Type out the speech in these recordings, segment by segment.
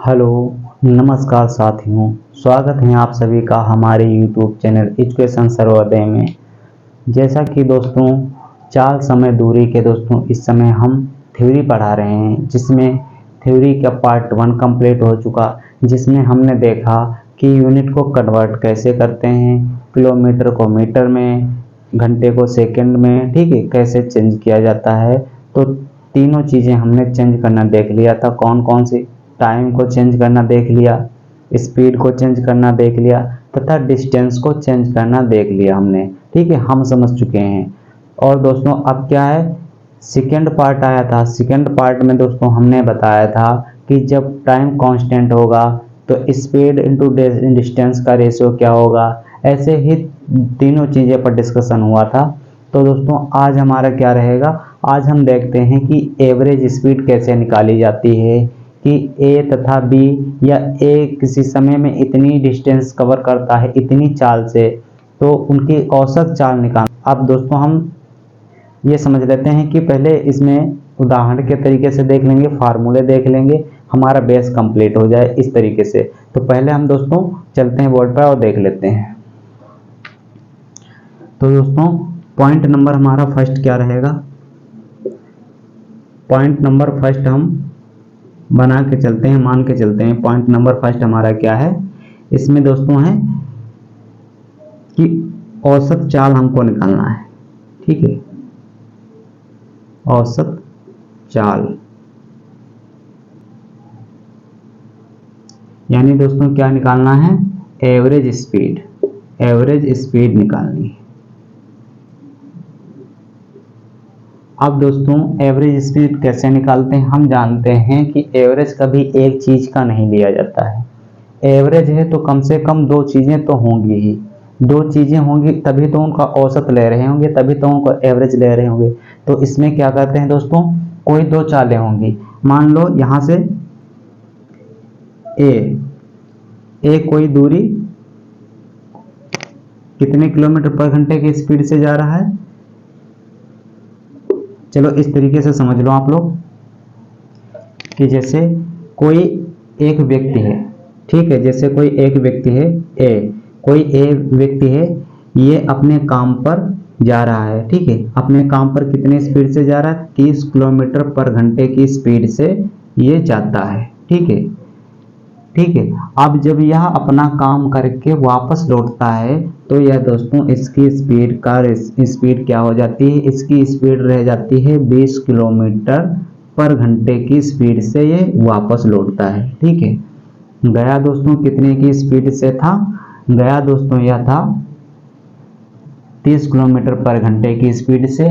Hello, नमस्कार साथियों। स्वागत है आप सभी का हमारे यूट्यूब चैनल एजुकेशन सर्वोदय में। जैसा कि दोस्तों चाल समय दूरी के दोस्तों इस समय हम थ्योरी पढ़ा रहे हैं, जिसमें थ्योरी का पार्ट 1 कंप्लीट हो चुका, जिसमें हमने देखा कि यूनिट को कन्वर्ट कैसे करते हैं, किलोमीटर को मीटर में, घंटे को सेकंड में, ठीक है, कैसे चेंज किया जाता है। तो तीनों चीज़ें हमने चेंज करना देख लिया था। कौन कौन सी? टाइम को चेंज करना देख लिया, स्पीड को चेंज करना देख लिया, तथा डिस्टेंस को चेंज करना देख लिया हमने, ठीक है, हम समझ चुके हैं। और दोस्तों अब क्या है, सेकेंड पार्ट आया था। सेकेंड पार्ट में दोस्तों हमने बताया था कि जब टाइम कांस्टेंट होगा तो स्पीड इंटू डिस्टेंस का रेशियो क्या होगा। ऐसे ही तीनों चीज़ें पर डिस्कशन हुआ था। तो दोस्तों आज हमारा क्या रहेगा, आज हम देखते हैं कि एवरेज स्पीड कैसे निकाली जाती है, कि ए तथा बी, या ए किसी समय में इतनी डिस्टेंस कवर करता है इतनी चाल से, तो उनकी औसत चाल निकाल। अब दोस्तों हम ये समझ लेते हैं कि पहले इसमें उदाहरण के तरीके से देख लेंगे, फार्मूले देख लेंगे, हमारा बेस कंप्लीट हो जाए इस तरीके से। तो पहले हम दोस्तों चलते हैं बोर्ड पर और देख लेते हैं। तो दोस्तों पॉइंट नंबर हमारा फर्स्ट क्या रहेगा, पॉइंट नंबर फर्स्ट हम बना के चलते हैं, मान के चलते हैं। पॉइंट नंबर फर्स्ट हमारा क्या है, इसमें दोस्तों है कि औसत चाल हमको निकालना है, ठीक है, औसत चाल। यानी दोस्तों क्या निकालना है, एवरेज स्पीड, एवरेज स्पीड निकालनी है। अब दोस्तों एवरेज स्पीड कैसे निकालते हैं, हम जानते हैं कि एवरेज कभी एक चीज का नहीं लिया जाता है। एवरेज है तो कम से कम दो चीजें तो होंगी ही, दो चीजें होंगी तभी तो उनका औसत ले रहे होंगे, तभी तो उनका एवरेज ले रहे होंगे। तो इसमें क्या करते हैं दोस्तों, कोई दो चालें होंगी। मान लो यहां से ए कोई दूरी कितने किलोमीटर पर घंटे की स्पीड से जा रहा है, चलो इस तरीके से समझ लो आप लोग कि जैसे कोई एक व्यक्ति है, ठीक है, जैसे कोई एक व्यक्ति है कोई एक व्यक्ति है, ये अपने काम पर जा रहा है, ठीक है, अपने काम पर कितने स्पीड से जा रहा है, 30 किलोमीटर पर घंटे की स्पीड से ये जाता है, ठीक है, ठीक है। अब जब यह अपना काम करके वापस लौटता है तो यह दोस्तों इसकी स्पीड क्या हो जाती है, इसकी स्पीड रह जाती है 20 किलोमीटर पर घंटे की स्पीड से ये वापस लौटता है, ठीक है। गया दोस्तों कितने की स्पीड से था, गया दोस्तों यह था 30 किलोमीटर पर घंटे की स्पीड से,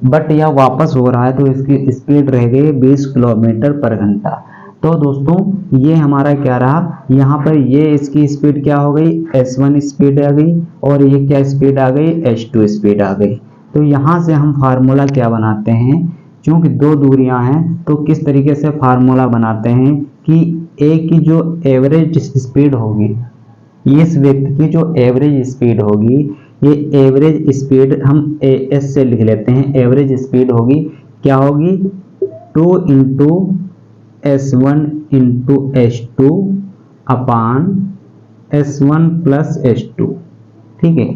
बट यह वापस हो रहा है तो इसकी स्पीड रह गई 20 किलोमीटर पर घंटा। तो दोस्तों ये हमारा क्या रहा, यहाँ पर ये इसकी स्पीड क्या हो गई, S1 स्पीड आ गई, और ये क्या स्पीड आ गई, S2 स्पीड आ गई। तो यहाँ से हम फार्मूला क्या बनाते हैं, क्योंकि दो दूरियां हैं तो किस तरीके से फार्मूला बनाते हैं कि ए की जो एवरेज स्पीड होगी, इस व्यक्ति की जो एवरेज स्पीड होगी, ये एवरेज स्पीड हम एस से लिख लेते हैं। एवरेज स्पीड होगी क्या होगी, 2 इंटू S1 इंटू S2 अपान S1 प्लस S2, ठीक है।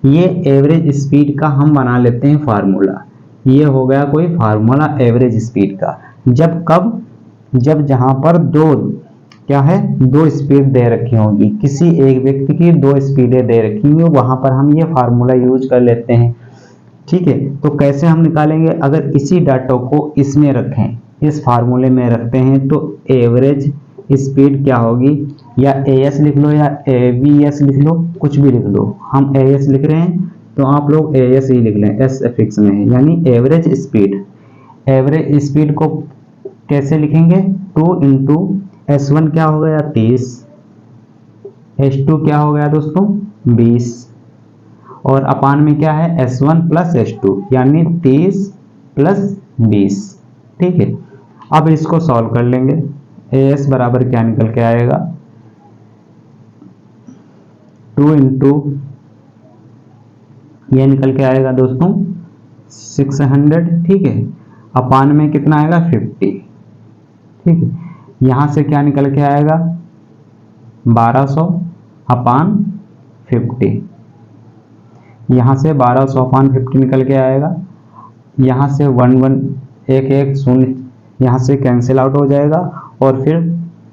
ये एवरेज स्पीड का हम बना लेते हैं फार्मूला। ये हो गया कोई फार्मूला एवरेज स्पीड का। जब कब, जब जहां पर दो क्या है, दो स्पीड दे रखी होगी, किसी एक व्यक्ति की दो स्पीडें दे रखी होंगी, वहां पर हम ये फार्मूला यूज कर लेते हैं, ठीक है। तो कैसे हम निकालेंगे, अगर इसी डाटा को इसमें रखें, इस फार्मूले में रखते हैं, तो एवरेज स्पीड क्या होगी, या एस लिख लो या एवीएस लिख लो, कुछ भी लिख लो। हम एस लिख रहे हैं तो आप लोग एस ही लिख लें, एस फिक्स में है, यानी एवरेज स्पीड। एवरेज स्पीड को कैसे लिखेंगे, 2 इंटू S1 क्या हो गया 30, S2 क्या हो गया दोस्तों 20, और अपान में क्या है S1 प्लस S2 यानी 30 प्लस 20, ठीक है। अब इसको सॉल्व कर लेंगे, एस बराबर क्या निकल के आएगा, 2 इंटू ये निकल के आएगा दोस्तों 600, ठीक है, अपान में कितना आएगा 50, ठीक है। यहाँ से क्या निकल के आएगा 1200/50। यहाँ से 1200/50 निकल के आएगा। यहाँ से 1 0 यहाँ से कैंसिल आउट हो जाएगा और फिर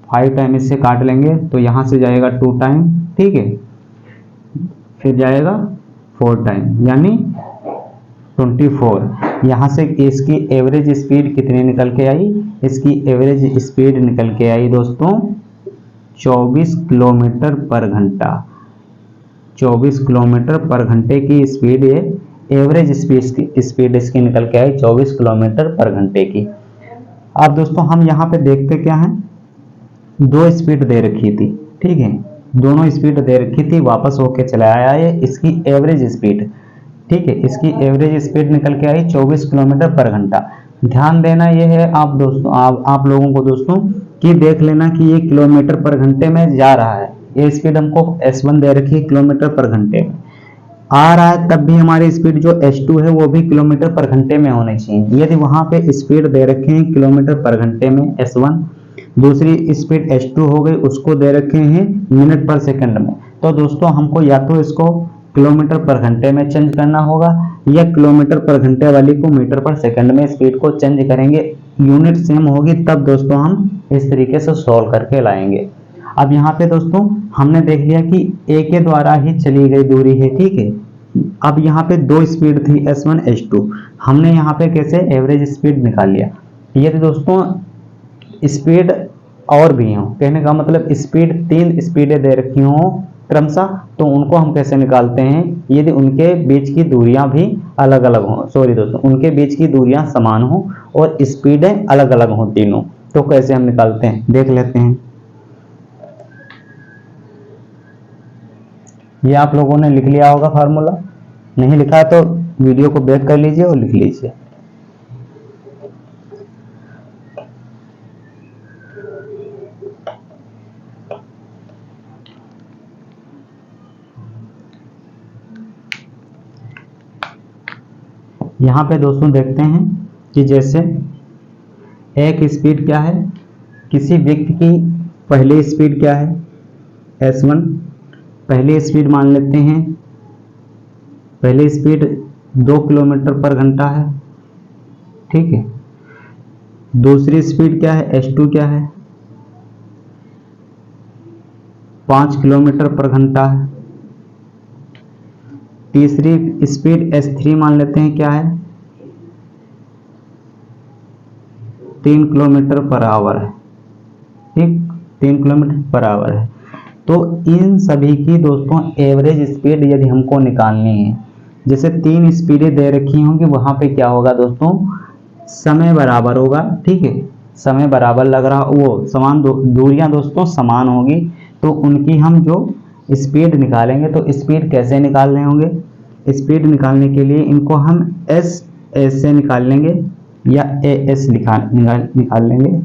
5 टाइम इससे काट लेंगे तो यहाँ से जाएगा 2 टाइम, ठीक है, फिर जाएगा 4 टाइम यानी 24। यहाँ से इसकी एवरेज स्पीड कितनी निकल के आई, इसकी एवरेज स्पीड निकल के आई दोस्तों 24 किलोमीटर पर घंटा। 24 किलोमीटर पर घंटे की स्पीड है, एवरेज स्पीड इसकी निकल के आई 24 किलोमीटर पर घंटे की। अब दोस्तों हम यहाँ पे देखते क्या हैं, 2 स्पीड दे रखी थी, ठीक है, दोनों स्पीड दे रखी थी, वापस होके चला आया है इसकी एवरेज स्पीड, ठीक है, इसकी एवरेज स्पीड निकल के आई 24 किलोमीटर पर घंटा। ध्यान देना ये है आप दोस्तों, आप लोगों को दोस्तों कि देख लेना कि ये किलोमीटर पर घंटे में जा रहा है, ये स्पीड हमको S1 दे रखी है किलोमीटर पर घंटे में आ रहा है, तब भी हमारी स्पीड जो S2 है वो भी किलोमीटर पर घंटे में होनी चाहिए। यदि वहां पे स्पीड दे रखे हैं किलोमीटर पर घंटे में S1, दूसरी स्पीड S2 हो गई, उसको दे रखे हैं मिनट पर सेकंड में, तो दोस्तों हमको या तो इसको किलोमीटर पर घंटे में चेंज करना होगा या किलोमीटर पर घंटे वाली को मीटर पर सेकंड में स्पीड को चेंज करेंगे, यूनिट सेम होगी तब दोस्तों हम इस तरीके से सॉल्व करके लाएंगे। अब यहाँ पे दोस्तों हमने देख लिया कि A के द्वारा ही चली गई दूरी है, ठीक है। अब यहाँ पे 2 स्पीड थी S1 S2, हमने यहाँ पे कैसे एवरेज स्पीड निकाल लिया। यदि दोस्तों स्पीड और भी हो, कहने का मतलब स्पीड 3 स्पीडें दे रखी हो क्रमशः, तो उनको हम कैसे निकालते हैं, यदि उनके बीच की दूरियां भी अलग अलग हो, सॉरी दोस्तों उनके बीच की दूरियां समान हो और स्पीडें अलग अलग हो तीनों, तो कैसे हम निकालते हैं देख लेते हैं। ये आप लोगों ने लिख लिया होगा फार्मूला, नहीं लिखा है तो वीडियो को बैक कर लीजिए और लिख लीजिए। यहाँ पे दोस्तों देखते हैं कि जैसे एक स्पीड क्या है, किसी व्यक्ति की पहली स्पीड क्या है S1, पहली स्पीड मान लेते हैं, पहली स्पीड 2 किलोमीटर पर घंटा है, ठीक है। दूसरी स्पीड क्या है S2 क्या है 5 किलोमीटर पर घंटा है। तीसरी स्पीड S3 मान लेते हैं क्या है 3 किलोमीटर पर आवर है, ठीक, 3 किलोमीटर पर आवर है। तो इन सभी की दोस्तों एवरेज स्पीड यदि हमको निकालनी है, जैसे 3 स्पीडें दे रखी होंगी, वहां पे क्या होगा दोस्तों समय बराबर होगा, ठीक है, समय बराबर लग रहा, वो समान दूरियां दोस्तों समान होगी, तो उनकी हम जो स्पीड निकालेंगे तो स्पीड कैसे निकालने होंगे, स्पीड निकालने के लिए इनको हम S से निकाल लेंगे या AS निकाल लेंगे।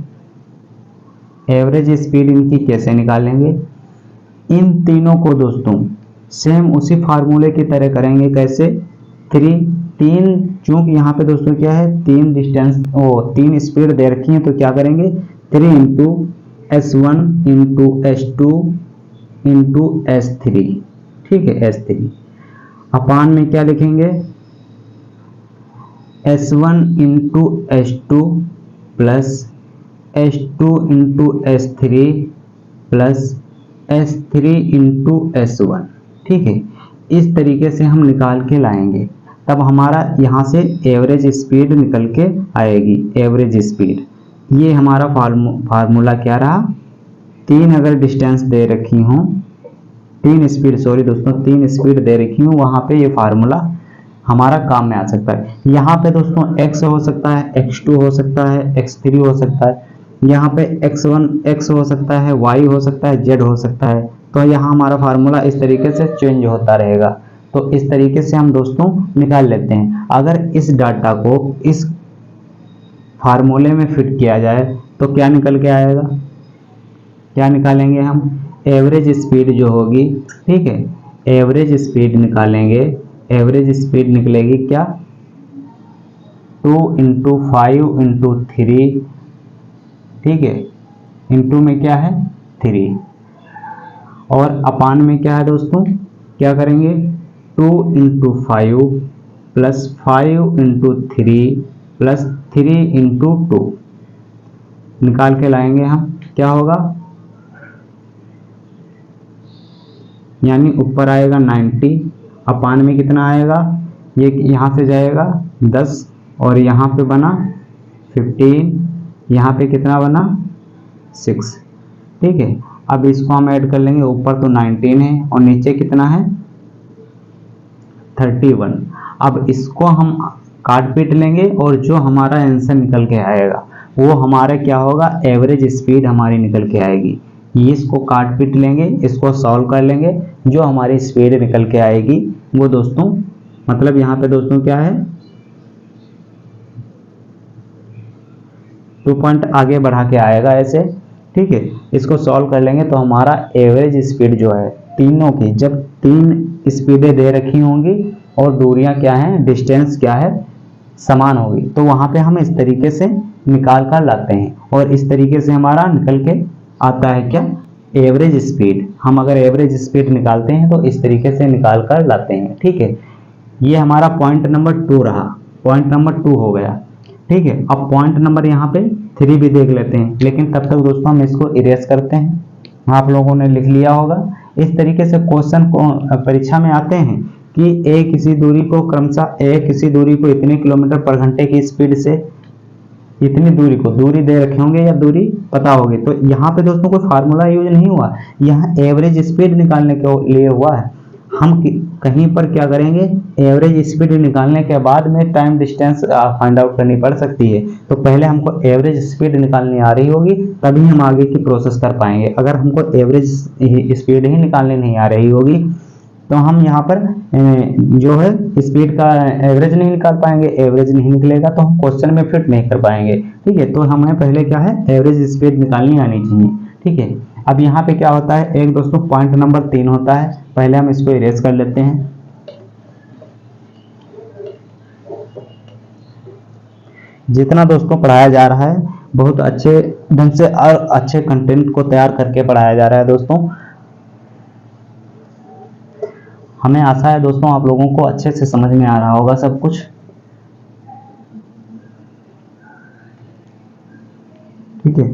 एवरेज स्पीड इनकी कैसे निकालेंगे, इन तीनों को दोस्तों सेम उसी फार्मूले की तरह करेंगे, कैसे 3 चूंकि यहाँ पे दोस्तों क्या है 3 स्पीड दे रखी है, तो क्या करेंगे 3 into S1 into S2 into S3, ठीक है, S3 अपान में क्या लिखेंगे S1 into S2 plus S2 into S3 plus S3 into S1, ठीक है। इस तरीके से हम निकाल के लाएंगे, तब हमारा यहाँ से एवरेज स्पीड निकल के आएगी। एवरेज स्पीड ये हमारा फार्मूला क्या रहा, 3 अगर डिस्टेंस दे रखी हूँ, 3 स्पीड, सॉरी दोस्तों 3 स्पीड दे रखी हूँ, वहाँ पे ये फार्मूला हमारा काम में आ सकता है। यहाँ पे दोस्तों x हो सकता है, x2 हो सकता है, x3 हो सकता है, यहाँ पे x1 x हो सकता है, y हो सकता है, z हो सकता है, तो यहाँ हमारा फार्मूला इस तरीके से चेंज होता रहेगा। तो इस तरीके से हम दोस्तों निकाल लेते हैं। अगर इस डाटा को इस फार्मूले में फिट किया जाए तो क्या निकल के आएगा, क्या निकालेंगे हम, एवरेज स्पीड जो होगी, ठीक है, एवरेज स्पीड निकालेंगे, एवरेज स्पीड निकलेगी क्या 2 इंटू 5 इंटू 3, ठीक है, इंटू में क्या है 3, और अपान में क्या है दोस्तों, क्या करेंगे 2 into 5 plus 5 into 3 plus 3 into 2 निकाल के लाएंगे हम, क्या होगा, यानी ऊपर आएगा 90, अपान में कितना आएगा, ये यहाँ से जाएगा 10 और यहाँ पे बना 15, यहाँ पे कितना बना 6। ठीक है, अब इसको हम ऐड कर लेंगे, ऊपर तो 19 है और नीचे कितना है 31। अब इसको हम काट पीट लेंगे और जो हमारा आंसर निकल के आएगा वो हमारा क्या होगा, एवरेज स्पीड हमारी निकल के आएगी। इसको काट पीट लेंगे, इसको सॉल्व कर लेंगे, जो हमारी स्पीड निकल के आएगी वो दोस्तों, मतलब यहाँ पे दोस्तों क्या है 2 पॉइंट आगे बढ़ा के आएगा ऐसे। ठीक है, इसको सॉल्व कर लेंगे तो हमारा एवरेज स्पीड जो है तीनों की, जब 3 स्पीडें दे रखी होंगी और दूरियां क्या हैं, डिस्टेंस क्या है, समान होगी, तो वहां पे हम इस तरीके से निकाल कर लाते हैं और इस तरीके से हमारा निकल के आता है क्या, एवरेज स्पीड। हम अगर एवरेज स्पीड निकालते हैं तो इस तरीके से निकाल कर लाते हैं। ठीक है, ये हमारा पॉइंट नंबर 2 रहा, पॉइंट नंबर 2 हो गया। ठीक है, अब पॉइंट नंबर यहाँ पे 3 भी देख लेते हैं, लेकिन तब तक दोस्तों हम इसको इरेज करते हैं। आप लोगों ने लिख लिया होगा। इस तरीके से क्वेश्चन को परीक्षा में आते हैं कि ए किसी दूरी को क्रमशः ए किसी दूरी को इतने किलोमीटर पर घंटे की स्पीड से इतनी दूरी को, दूरी दे रखे होंगे या दूरी पता होगी, तो यहाँ पे दोस्तों कोई फार्मूला यूज नहीं हुआ, यहाँ एवरेज स्पीड निकालने के लिए हुआ है। हम कहीं पर क्या करेंगे, एवरेज स्पीड निकालने के बाद में टाइम डिस्टेंस फाइंड आउट करनी पड़ सकती है, तो पहले हमको एवरेज स्पीड निकालनी आ रही होगी तभी हम आगे की प्रोसेस कर पाएंगे। अगर हमको एवरेज स्पीड ही निकालनी नहीं आ रही होगी तो हम यहाँ पर जो है स्पीड का एवरेज नहीं निकाल पाएंगे, एवरेज नहीं निकलेगा तो हम क्वेश्चन में फिट नहीं कर पाएंगे। ठीक है, तो हमें पहले क्या है, एवरेज स्पीड निकालनी आनी चाहिए। ठीक है, अब यहाँ पे क्या होता है, एक दोस्तों पॉइंट नंबर 3 होता है, पहले हम इसको इरेज कर लेते हैं। जितना दोस्तों पढ़ाया जा रहा है बहुत अच्छे ढंग से और अच्छे कंटेंट को तैयार करके पढ़ाया जा रहा है दोस्तों। हमें आशा है दोस्तों आप लोगों को अच्छे से समझ में आ रहा होगा सब कुछ। ठीक है,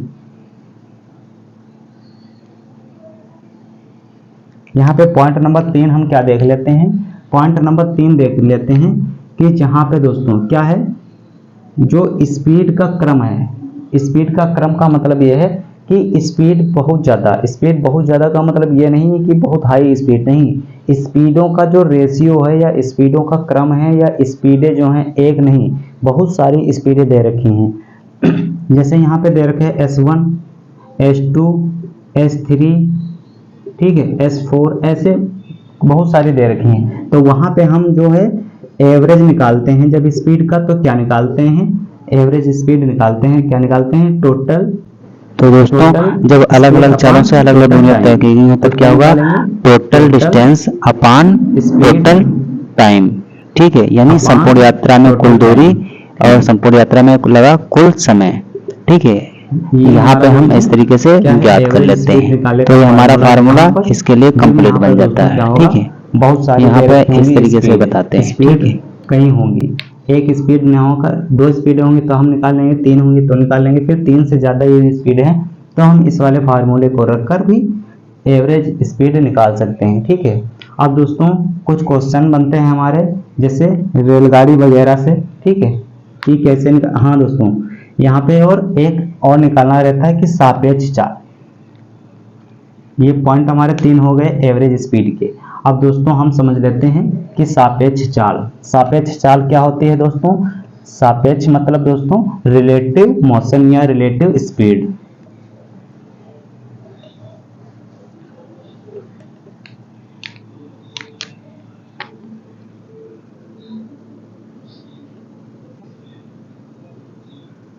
यहाँ पे पॉइंट नंबर 3 हम क्या देख लेते हैं, पॉइंट नंबर 3 देख लेते हैं कि जहाँ पे दोस्तों क्या है, जो स्पीड का क्रम है, स्पीड का क्रम का मतलब यह है कि स्पीड बहुत ज़्यादा का मतलब ये नहीं है कि बहुत हाई स्पीड, नहीं, स्पीडों का जो रेशियो है या स्पीडों का क्रम है या स्पीडें जो हैं एक नहीं, बहुत सारी स्पीडें दे रखी हैं। जैसे यहाँ पे दे रखे हैं S1, S2, S3, ठीक है, S4, ऐसे बहुत सारी दे रखी हैं। तो वहाँ पे हम जो है एवरेज निकालते हैं जब स्पीड का, तो क्या निकालते हैं, एवरेज स्पीड निकालते हैं, क्या निकालते हैं, टोटल। तो दोस्तों जब अलग अलग चालों से अलग अलग दूरियां तय की गई हैं तब क्या होगा, टोटल डिस्टेंस अपान टोटल टाइम। ठीक है, यानी संपूर्ण यात्रा में कुल दूरी और संपूर्ण यात्रा में लगा कुल समय। ठीक है, यहाँ पे हम इस तरीके से ज्ञात कर लेते हैं, तो ये हमारा फार्मूला इसके लिए कंप्लीट बन जाता है। ठीक है, बहुत सारी यहाँ पे इस तरीके से बताते हैं। ठीक है, कहीं होंगी, एक स्पीड न होकर 2 स्पीड होंगी तो हम निकाल लेंगे, 3 होंगी तो निकाल लेंगे, फिर 3 से ज़्यादा ये स्पीड है तो हम इस वाले फार्मूले को रखकर भी एवरेज स्पीड निकाल सकते हैं। ठीक है, अब दोस्तों कुछ क्वेश्चन बनते हैं हमारे, जैसे रेलगाड़ी वगैरह से। ठीक है, कि कैसे हाँ दोस्तों, यहाँ पे और एक और निकालना रहता है कि सापेक्ष चाल। ये पॉइंट हमारे 3 हो गए एवरेज स्पीड के। अब दोस्तों हम समझ लेते हैं कि सापेक्ष चाल, सापेक्ष चाल क्या होती है दोस्तों, सापेक्ष मतलब दोस्तों रिलेटिव मोशन या रिलेटिव स्पीड।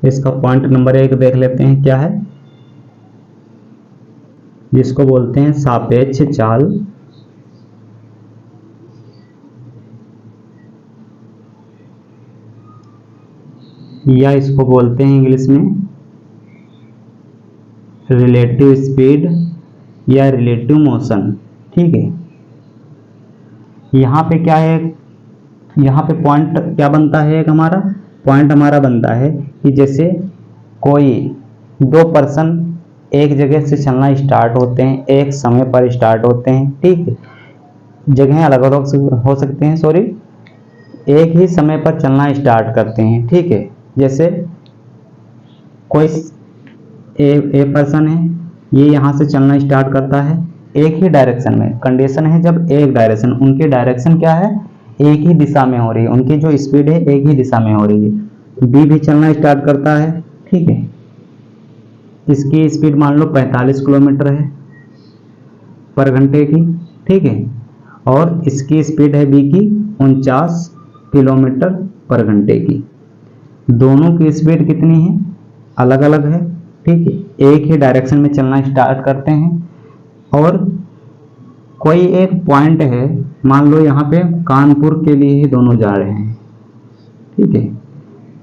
इसका पॉइंट नंबर 1 देख लेते हैं क्या है, जिसको बोलते हैं सापेक्ष चाल, या इसको बोलते हैं इंग्लिश में रिलेटिव स्पीड या रिलेटिव मोशन। ठीक है, यहाँ पे क्या है, यहाँ पे पॉइंट क्या बनता है, एक हमारा पॉइंट हमारा बनता है कि जैसे कोई दो पर्सन एक जगह से चलना स्टार्ट होते हैं, एक समय पर स्टार्ट होते हैं। ठीक है, जगह अलग अलग हो सकते हैं, सॉरी, एक ही समय पर चलना स्टार्ट करते हैं। ठीक है, जैसे कोई ए पर्सन है, ये यहाँ से चलना स्टार्ट करता है एक ही डायरेक्शन में। कंडीशन है जब एक डायरेक्शन, उनकी डायरेक्शन क्या है, एक ही दिशा में हो रही है, उनकी जो स्पीड है एक ही दिशा में हो रही है। बी भी चलना स्टार्ट करता है। ठीक है, इसकी स्पीड मान लो 45 किलोमीटर है पर घंटे की। ठीक है, और इसकी स्पीड है बी की 49 किलोमीटर पर घंटे की। दोनों की स्पीड कितनी है, अलग अलग है। ठीक है, एक ही डायरेक्शन में चलना स्टार्ट करते हैं और कोई एक पॉइंट है, मान लो यहाँ पे कानपुर के लिए ही दोनों जा रहे हैं। ठीक है,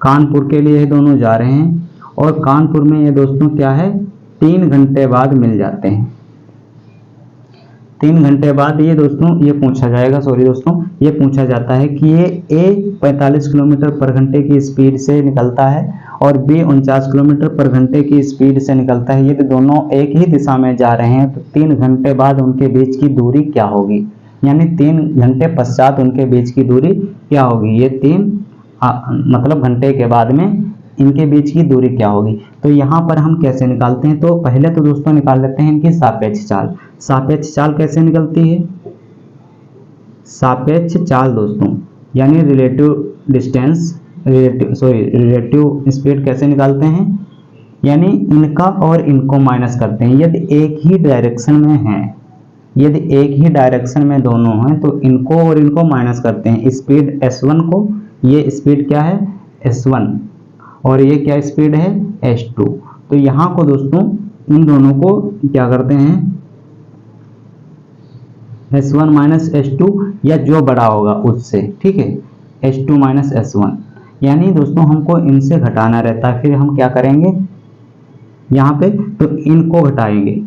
कानपुर के लिए ही दोनों जा रहे हैं और कानपुर में ये दोस्तों क्या है, 3 घंटे बाद मिल जाते हैं। 3 घंटे बाद ये दोस्तों ये पूछा जाएगा, सॉरी दोस्तों, ये पूछा जाता है कि ये ए 45 किलोमीटर पर घंटे की स्पीड से निकलता है और बी 49 किलोमीटर पर घंटे की स्पीड से निकलता है। ये तो दोनों एक ही दिशा में जा रहे हैं, तो 3 घंटे बाद उनके बीच की दूरी क्या होगी, यानी 3 घंटे पश्चात उनके बीच की दूरी क्या होगी। ये 3 मतलब घंटे के बाद में इनके बीच की दूरी क्या होगी। तो यहाँ पर हम कैसे निकालते हैं, तो पहले तो दोस्तों निकाल लेते हैं इनकी सापेक्ष चाल। सापेक्ष चाल कैसे निकलती है, सापेक्ष चाल दोस्तों यानी रिलेटिव डिस्टेंस, रिलेटिव स्पीड कैसे निकालते हैं, यानी इनका और इनको माइनस करते हैं। यदि एक ही डायरेक्शन में हैं, यदि एक ही डायरेक्शन में दोनों हैं तो इनको और इनको माइनस करते हैं। स्पीड S1 को, ये स्पीड क्या है S1 और ये क्या स्पीड है S2। तो यहाँ को दोस्तों इन दोनों को क्या करते हैं, S1 माइनस S2 या जो बड़ा होगा उससे। ठीक है, S2 माइनस S1, यानी दोस्तों हमको इनसे घटाना रहता है। फिर हम क्या करेंगे यहाँ पे, तो इनको घटाएंगे,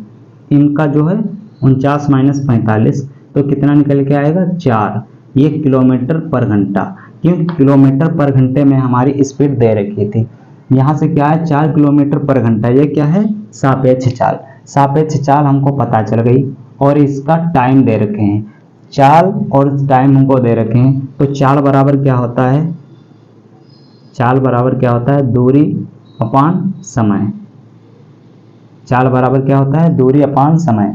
इनका जो है 49 माइनस 45 तो कितना निकल के आएगा 4, ये किलोमीटर पर घंटा। क्योंकि किलोमीटर पर घंटे में हमारी स्पीड दे रखी थी, यहाँ से क्या है 4 किलोमीटर पर घंटा। ये क्या है सापेक्ष चाल, सापेक्ष चाल हमको पता चल गई और इसका टाइम दे रखे हैं, चाल और टाइम हमको दे रखे हैं। तो चाल बराबर क्या होता है, चाल बराबर क्या होता है दूरी अपान समय। चाल बराबर क्या होता है दूरी अपान समय।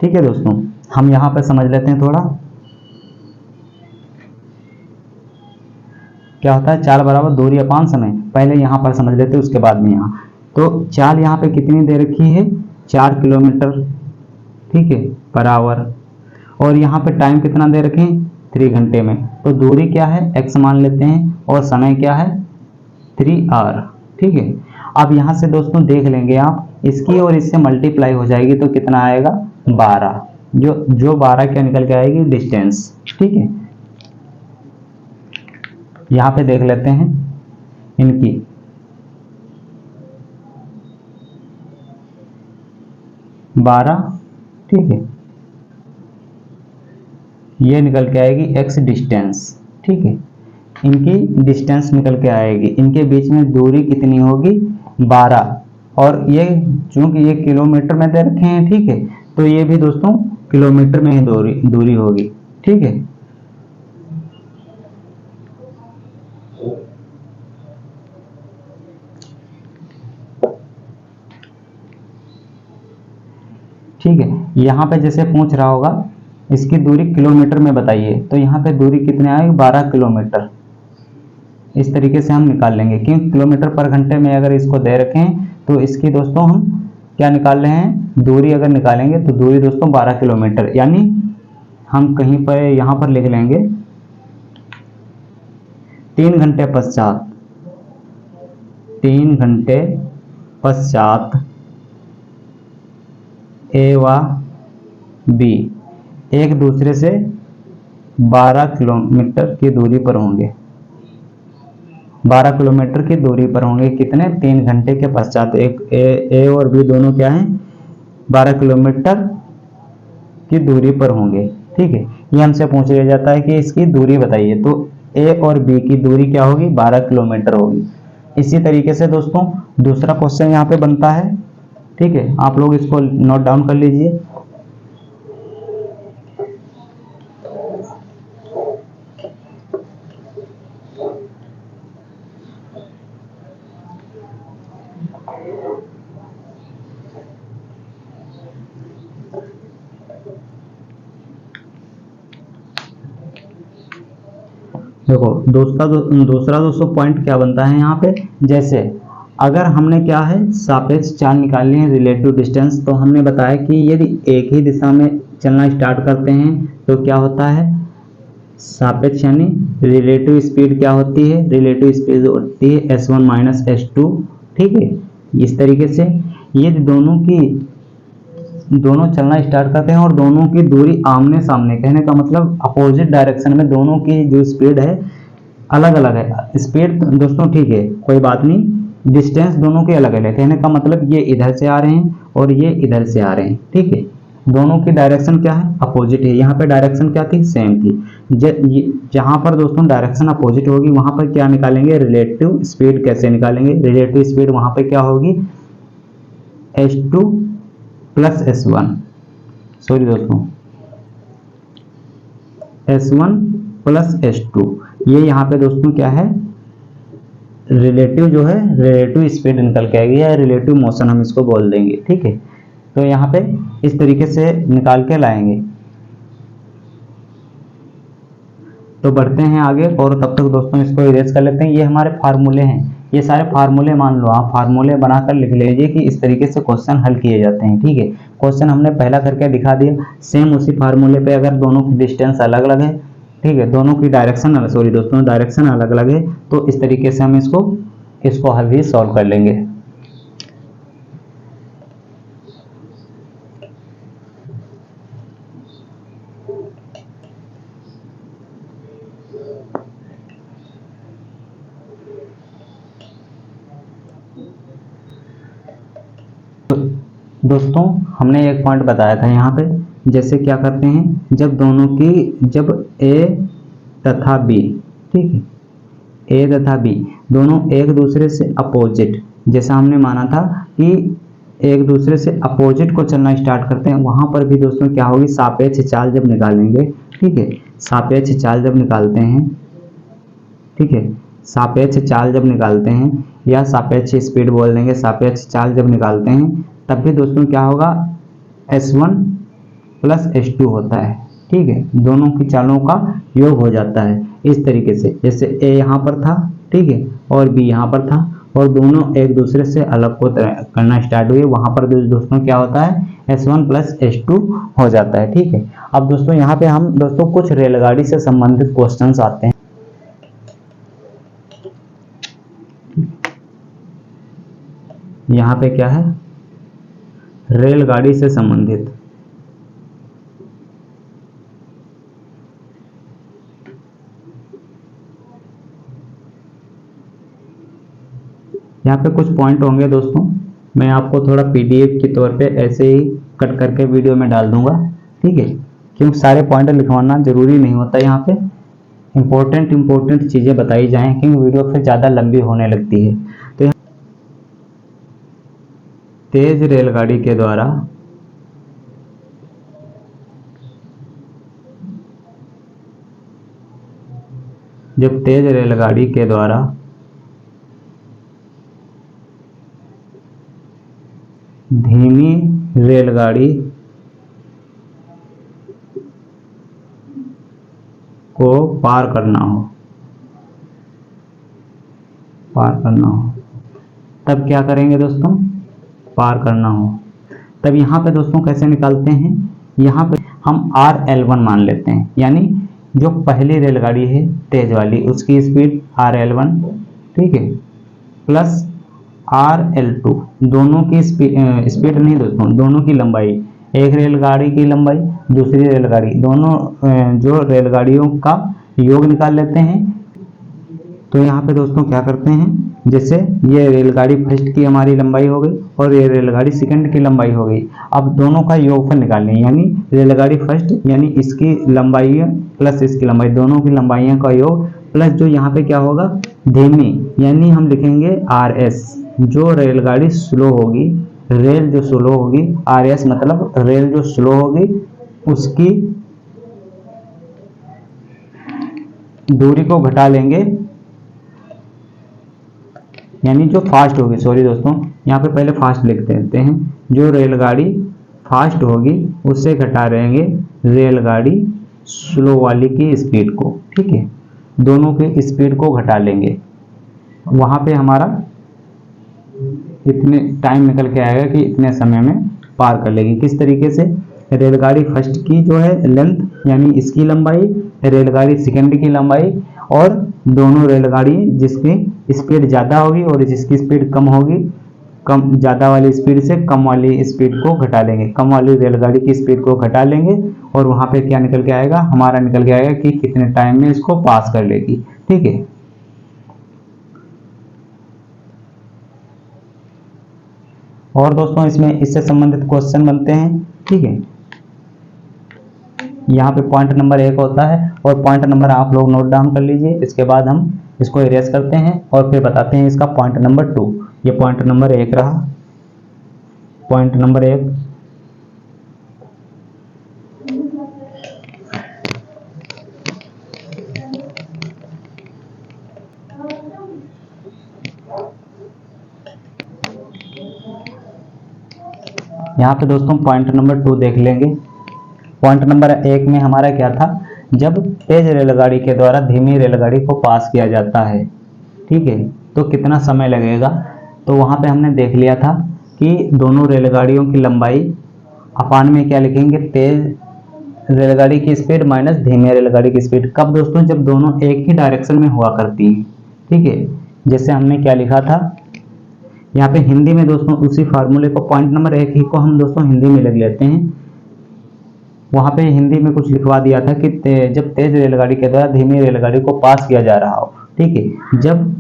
ठीक है दोस्तों, हम यहाँ पर समझ लेते हैं थोड़ा क्या होता है चाल बराबर दूरी अपान समय। पहले यहाँ पर समझ लेते हैं उसके बाद में यहाँ। तो चाल यहाँ पे कितनी दे रखी है 4 किलोमीटर, ठीक है, पर आवर, और यहाँ पे टाइम कितना दे रखे हैं 3 घंटे में। तो दूरी क्या है x मान लेते हैं और समय क्या है 3 आवर। ठीक है, अब यहाँ से दोस्तों देख लेंगे आप, इसकी और इससे मल्टीप्लाई हो जाएगी तो कितना आएगा 12, जो 12 क्या निकल के आएगी डिस्टेंस। ठीक है, यहाँ पे देख लेते हैं इनकी, बारह, ठीक है, ये निकल के आएगी x डिस्टेंस। ठीक है, इनकी डिस्टेंस निकल के आएगी, इनके बीच में दूरी कितनी होगी 12, और ये चूंकि ये किलोमीटर में दे रखे हैं, ठीक है, तो ये भी दोस्तों किलोमीटर में ही दूरी होगी। ठीक है, ठीक है, यहाँ पे जैसे पूछ रहा होगा इसकी दूरी किलोमीटर में बताइए, तो यहाँ पे दूरी कितने आएगी 12 किलोमीटर। इस तरीके से हम निकाल लेंगे, क्योंकि किलोमीटर पर घंटे में अगर इसको दे रखें तो इसकी दोस्तों हम क्या निकाल रहे हैं दूरी, अगर निकालेंगे तो दूरी दोस्तों 12 किलोमीटर, यानी हम कहीं पर यहाँ पर लिख लेंगे 3 घंटे पश्चात, 3 घंटे पश्चात ए व बी एक दूसरे से 12 किलोमीटर की दूरी पर होंगे, 12 किलोमीटर की दूरी पर होंगे। कितने? 3 घंटे के पश्चात। एक ए और बी दोनों क्या हैं? 12 किलोमीटर की दूरी पर होंगे। ठीक है, ये हमसे पूछ लिया जाता है कि इसकी दूरी बताइए, तो ए और बी की दूरी क्या होगी? 12 किलोमीटर होगी। इसी तरीके से दोस्तों दूसरा क्वेश्चन यहाँ पे बनता है। ठीक है, आप लोग इसको नोट डाउन कर लीजिए। देखो दूसरा दोस्तों पॉइंट क्या बनता है यहाँ पे, जैसे अगर हमने क्या है सापेक्ष चाल निकालनी है, रिलेटिव डिस्टेंस, तो हमने बताया कि यदि एक ही दिशा में चलना स्टार्ट करते हैं तो क्या होता है? सापेक्ष यानी रिलेटिव स्पीड क्या होती है? रिलेटिव स्पीड होती है s1 माइनस s2। ठीक है, इस तरीके से यदि दोनों चलना स्टार्ट करते हैं और दोनों की दूरी आमने सामने, कहने का मतलब अपोजिट डायरेक्शन में दोनों की जो स्पीड है अलग अलग है। स्पीड दोस्तों ठीक है कोई बात नहीं, डिस्टेंस दोनों के अलग अलग है। कहने का मतलब ये इधर से आ रहे हैं और ये इधर से आ रहे हैं। ठीक है, दोनों की डायरेक्शन क्या है? अपोजिट है। यहाँ पे डायरेक्शन क्या थी? सेम थी। जहां पर दोस्तों डायरेक्शन अपोजिट होगी वहां पर क्या निकालेंगे? Relative speed. कैसे निकालेंगे रिलेटिव स्पीड? वहां पे क्या होगी? s2 प्लस s1, सॉरी दोस्तों s1 प्लस s2। ये यहाँ पे दोस्तों क्या है? रिलेटिव जो है रिलेटिव स्पीड निकल के आएगी या रिलेटिव मोशन हम इसको बोल देंगे। ठीक है, तो यहाँ पे इस तरीके से निकाल के लाएंगे। तो बढ़ते हैं आगे और तब तक दोस्तों इसको इरेज कर लेते हैं। ये हमारे फार्मूले हैं, ये सारे फार्मूले मान लो आप फार्मूले बनाकर लिख लीजिए कि इस तरीके से क्वेश्चन हल किए जाते हैं। ठीक है, क्वेश्चन हमने पहला करके दिखा दिया। सेम उसी फार्मूले पे अगर दोनों की डिस्टेंस अलग अलग है, ठीक है, दोनों की डायरेक्शन सॉरी दोस्तों डायरेक्शन अलग अलग है, तो इस तरीके से हम इसको हल भी सॉल्व कर लेंगे। दोस्तों हमने एक पॉइंट बताया था यहाँ पे, जैसे क्या करते हैं जब ए तथा बी, ठीक है, ए तथा बी दोनों एक दूसरे से अपोजिट, जैसा हमने माना था कि एक दूसरे से अपोजिट को चलना स्टार्ट करते हैं, वहां पर भी दोस्तों क्या होगी? सापेक्ष चाल जब निकालेंगे। ठीक है, सापेक्ष चाल जब निकालते हैं, ठीक है, सापेक्ष चाल जब निकालते हैं या सापेक्ष स्पीड बोल देंगे, सापेक्ष चाल जब निकालते हैं तब भी दोस्तों क्या होगा? s1 प्लस s2 होता है। ठीक है, दोनों की चालों का योग हो जाता है इस तरीके से, जैसे a यहाँ पर था, ठीक है, और b यहाँ पर था और दोनों एक दूसरे से अलग को करना स्टार्ट हुए, वहां पर दोस्तों क्या होता है? s1 प्लस s2 हो जाता है। ठीक है, अब दोस्तों यहाँ पे हम दोस्तों कुछ रेलगाड़ी से संबंधित क्वेश्चंस आते हैं। यहाँ पे क्या है? रेलगाड़ी से संबंधित। यहाँ पे कुछ पॉइंट होंगे दोस्तों, मैं आपको थोड़ा पीडीएफ के तौर पे ऐसे ही कट करके वीडियो में डाल दूंगा। ठीक है, क्योंकि सारे पॉइंट लिखवाना जरूरी नहीं होता, यहाँ पे इंपॉर्टेंट चीजें बताई जाएं, क्योंकि वीडियो फिर ज़्यादा लंबी होने लगती है। तो तेज रेलगाड़ी के द्वारा जब तेज रेलगाड़ी के द्वारा धीमी रेलगाड़ी को पार करना हो तब क्या करेंगे दोस्तों? पार करना हो तब यहाँ पे दोस्तों कैसे निकालते हैं? यहाँ पे हम RL1 मान लेते हैं, यानी जो पहली रेलगाड़ी है तेज वाली उसकी स्पीड RL1, ठीक है, प्लस RL2, दोनों की स्पीड नहीं दोस्तों, दोनों की लंबाई, एक रेलगाड़ी की लंबाई दूसरी रेलगाड़ी, दोनों जो रेलगाड़ियों का योग निकाल लेते हैं, तो यहाँ पे दोस्तों क्या करते हैं, जैसे ये रेलगाड़ी फर्स्ट की हमारी लंबाई हो गई और ये रेलगाड़ी सेकंड की लंबाई हो गई। अब दोनों का योगफल निकालने, यानी रेलगाड़ी फर्स्ट यानी इसकी लंबाई प्लस इसकी लंबाई, दोनों की लंबाइयों का योग प्लस जो यहाँ पे क्या होगा धीमी, यानी हम लिखेंगे आर एस। जो रेलगाड़ी स्लो होगी, रेल जो स्लो होगी, आर एस मतलब रेल जो स्लो होगी उसकी दूरी को घटा लेंगे, यानी जो फास्ट होगी, सॉरी दोस्तों यहाँ पे पहले फास्ट लिख देते हैं, जो रेलगाड़ी फास्ट होगी उससे घटा देंगे रेलगाड़ी स्लो वाली की स्पीड को। ठीक है, दोनों के स्पीड को घटा लेंगे, वहां पे हमारा इतने टाइम निकल के आएगा कि इतने समय में पार कर लेगी। किस तरीके से, रेलगाड़ी फर्स्ट की जो है लेंथ यानी इसकी लंबाई, रेलगाड़ी सेकंड की लंबाई, और दोनों रेलगाड़ी जिसकी स्पीड ज़्यादा होगी और जिसकी स्पीड कम होगी, कम ज़्यादा वाली स्पीड से कम वाली स्पीड को घटा लेंगे, कम वाली रेलगाड़ी की स्पीड को घटा लेंगे, और वहाँ पे क्या निकल के आएगा, हमारा निकल के आएगा कि कितने टाइम में इसको पास कर लेगी। ठीक है, और दोस्तों इसमें इससे संबंधित क्वेश्चन बनते हैं। ठीक है, यहाँ पे पॉइंट नंबर 1 होता है और पॉइंट नंबर आप लोग नोट डाउन कर लीजिए, इसके बाद हम इसको इरेज करते हैं और फिर बताते हैं इसका पॉइंट नंबर 2। ये पॉइंट नंबर 1 रहा, पॉइंट नंबर 1। यहाँ पे दोस्तों पॉइंट नंबर 2 देख लेंगे। पॉइंट नंबर 1 में हमारा क्या था, जब तेज रेलगाड़ी के द्वारा धीमी रेलगाड़ी को पास किया जाता है, ठीक है, तो कितना समय लगेगा। तो वहाँ पे हमने देख लिया था कि दोनों रेलगाड़ियों की लंबाई अपान में क्या लिखेंगे, तेज रेलगाड़ी की स्पीड माइनस धीमी रेलगाड़ी की स्पीड। कब दोस्तों, जब दोनों एक ही डायरेक्शन में हुआ करती हैं। ठीक है, जैसे हमने क्या लिखा था यहाँ पे हिंदी में दोस्तों, उसी फार्मूले को पॉइंट नंबर 1 ही को हम दोस्तों हिंदी में लिख लेते हैं। वहाँ पे हिंदी में कुछ लिखवा दिया था कि जब तेज रेलगाड़ी के द्वारा धीमी रेलगाड़ी को पास किया जा रहा हो। ठीक है, जब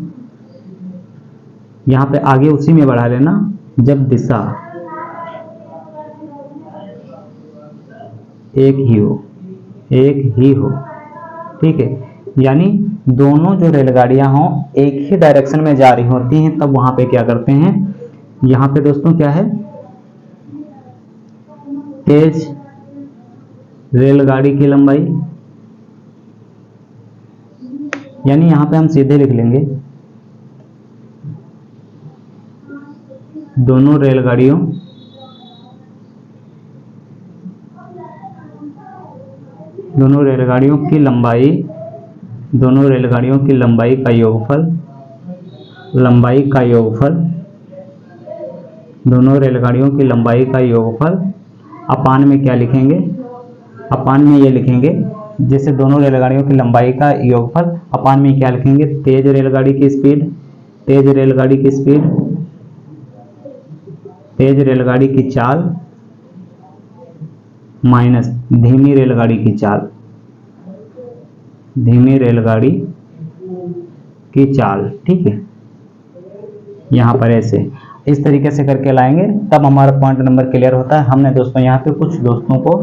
यहाँ पे आगे उसी में बढ़ा लेना, जब दिशा एक ही हो, एक ही हो। ठीक है, यानी दोनों जो रेलगाड़ियां हों एक ही डायरेक्शन में जा रही होती हैं, तब वहां पे क्या करते हैं, यहाँ पे दोस्तों क्या है, तेज रेलगाड़ी की लंबाई, यानी यहाँ पे हम सीधे लिख लेंगे दोनों रेलगाड़ियों की लंबाई, दोनों रेलगाड़ियों की लंबाई का योगफल, लंबाई का योगफल, दोनों रेलगाड़ियों की लंबाई का योगफल अपान में क्या लिखेंगे, अपान में ये लिखेंगे, जैसे दोनों रेलगाड़ियों की लंबाई का योगफल अपान में क्या लिखेंगे, तेज रेलगाड़ी की स्पीड, तेज रेलगाड़ी की स्पीड, तेज रेलगाड़ी की चाल माइनस धीमी रेलगाड़ी की चाल, धीमी रेलगाड़ी की चाल। ठीक है, यहाँ पर ऐसे इस तरीके से करके लाएंगे, तब हमारा पॉइंट नंबर क्लियर होता है। हमने दोस्तों यहाँ पे कुछ दोस्तों को